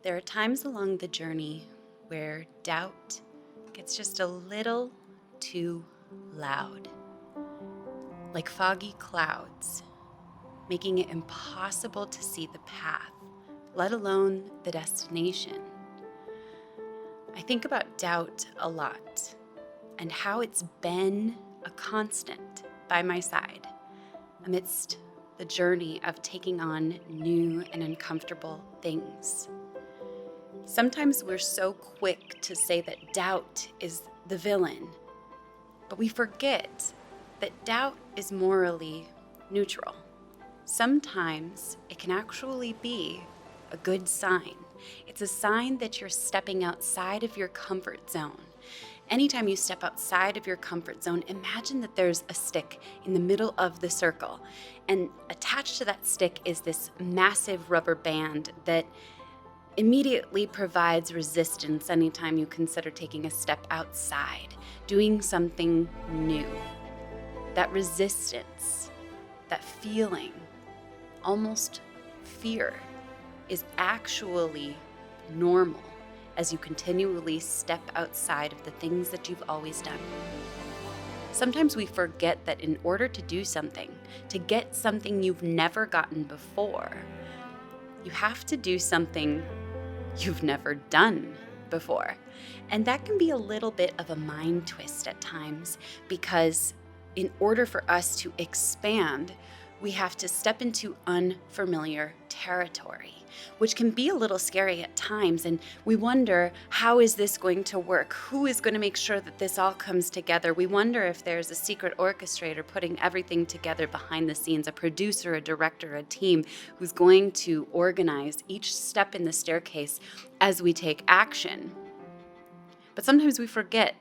There are times along the journey where doubt gets just a little too loud, like foggy clouds, making it impossible to see the path, let alone the destination. I think about doubt a lot and how it's been a constant by my side amidst the journey of taking on new and uncomfortable things. Sometimes we're so quick to say that doubt is the villain, but we forget that doubt is morally neutral. Sometimes it can actually be a good sign. It's a sign that you're stepping outside of your comfort zone. Anytime you step outside of your comfort zone, imagine that there's a stick in the middle of the circle, and attached to that stick is this massive rubber band that immediately provides resistance anytime you consider taking a step outside, doing something new. That resistance, that feeling, almost fear, is actually normal as you continually step outside of the things that you've always done. Sometimes we forget that in order to do something, to get something you've never gotten before, you have to do something you've never done before. And that can be a little bit of a mind twist at times, because in order for us to expand, we have to step into unfamiliar territory, which can be a little scary at times. And we wonder, how is this going to work? Who is going to make sure that this all comes together? We wonder if there's a secret orchestrator putting everything together behind the scenes, a producer, a director, a team who's going to organize each step in the staircase as we take action. But sometimes we forget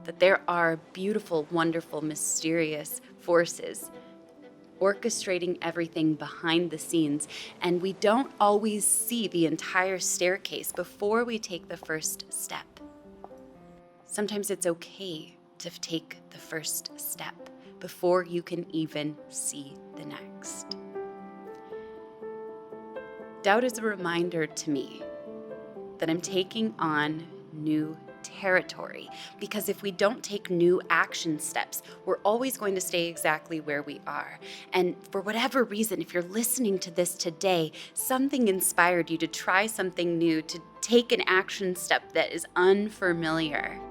that there are beautiful, wonderful, mysterious forces orchestrating everything behind the scenes, and we don't always see the entire staircase before we take the first step. Sometimes it's okay to take the first step before you can even see the next. Doubt is a reminder to me that I'm taking on new territory, because if we don't take new action steps, we're always going to stay exactly where we are. And for whatever reason, if you're listening to this today, something inspired you to try something new, to take an action step that is unfamiliar.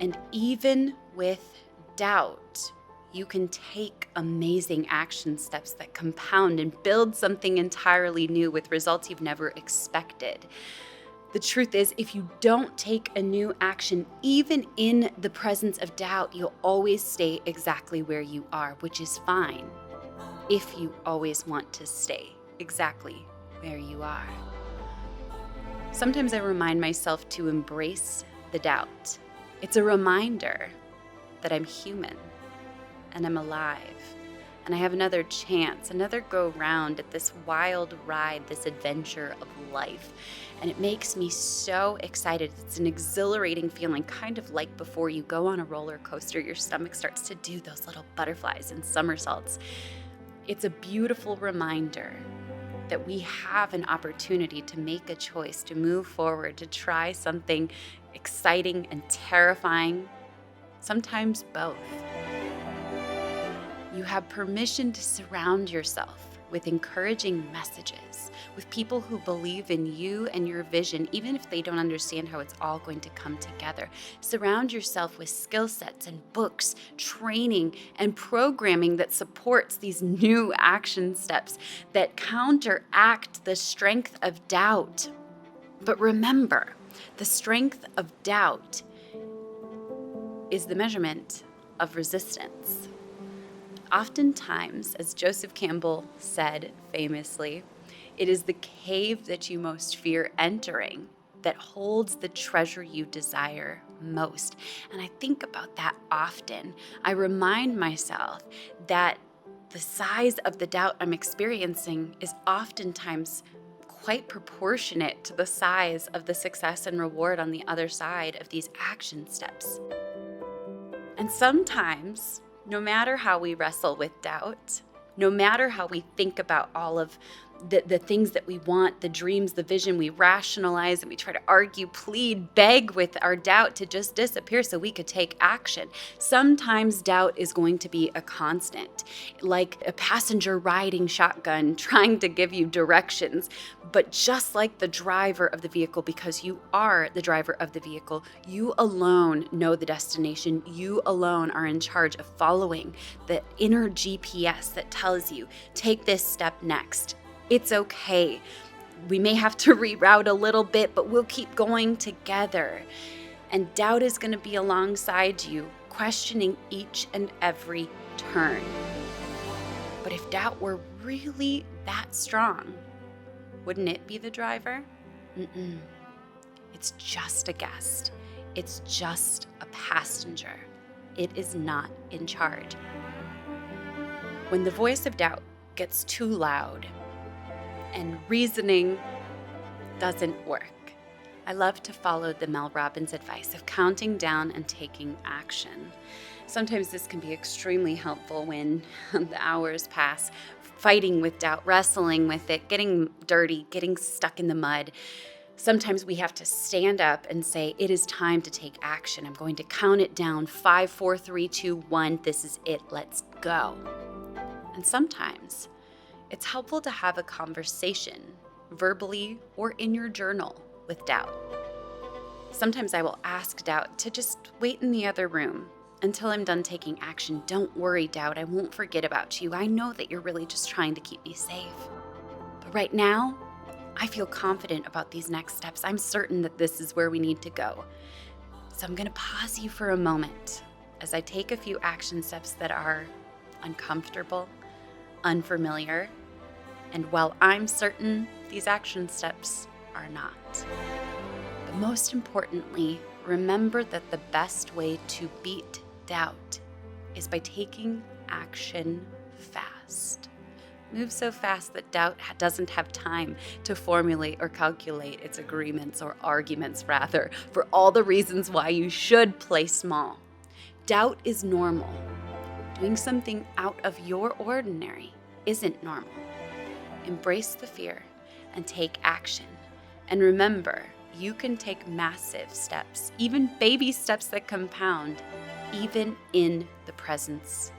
And even with doubt, you can take amazing action steps that compound and build something entirely new with results you've never expected. The truth is, if you don't take a new action, even in the presence of doubt, you'll always stay exactly where you are, which is fine if you always want to stay exactly where you are. Sometimes I remind myself to embrace the doubt. It's a reminder that I'm human and I'm alive, and I have another chance, another go round at this wild ride, this adventure of life. And it makes me so excited. It's an exhilarating feeling, kind of like before you go on a roller coaster, your stomach starts to do those little butterflies and somersaults. It's a beautiful reminder that we have an opportunity to make a choice, to move forward, to try something exciting and terrifying, sometimes both. You have permission to surround yourself with encouraging messages, with people who believe in you and your vision, even if they don't understand how it's all going to come together. Surround yourself with skill sets and books, training, and programming that supports these new action steps that counteract the strength of doubt. But remember, the strength of doubt is the measurement of resistance. Oftentimes, as Joseph Campbell said famously, it is the cave that you most fear entering that holds the treasure you desire most. And I think about that often. I remind myself that the size of the doubt I'm experiencing is oftentimes quite proportionate to the size of the success and reward on the other side of these action steps. And sometimes, no matter how we wrestle with doubt, no matter how we think about all of the things that we want, the dreams, the vision, we rationalize and we try to argue, plead, beg with our doubt to just disappear so we could take action. Sometimes doubt is going to be a constant, like a passenger riding shotgun trying to give you directions. But just like the driver of the vehicle, because you are the driver of the vehicle, you alone know the destination. You alone are in charge of following the inner GPS that tells you, take this step next. It's okay. We may have to reroute a little bit, but we'll keep going together. And doubt is going to be alongside you, questioning each and every turn. But if doubt were really that strong, wouldn't it be the driver? It's just a guest. It's just a passenger. It is not in charge. When the voice of doubt gets too loud and reasoning doesn't work, I love to follow the Mel Robbins advice of counting down and taking action. Sometimes this can be extremely helpful when the hours pass, fighting with doubt, wrestling with it, getting dirty, getting stuck in the mud. Sometimes we have to stand up and say, it is time to take action. I'm going to count it down, 5, 4, 3, 2, 1. This is it. Let's go. And sometimes it's helpful to have a conversation, verbally or in your journal, with doubt. Sometimes I will ask doubt to just wait in the other room until I'm done taking action. Don't worry, doubt. I won't forget about you. I know that you're really just trying to keep me safe. But right now, I feel confident about these next steps. I'm certain that this is where we need to go. So I'm going to pause you for a moment as I take a few action steps that are uncomfortable, unfamiliar, and while I'm certain these action steps are not. But most importantly, remember that the best way to beat doubt is by taking action fast. Move so fast that doubt doesn't have time to formulate or calculate its agreements or arguments, rather, for all the reasons why you should play small. Doubt is normal. Doing something out of your ordinary isn't normal. Embrace the fear and take action. And remember, you can take massive steps, even baby steps that compound, even in the presence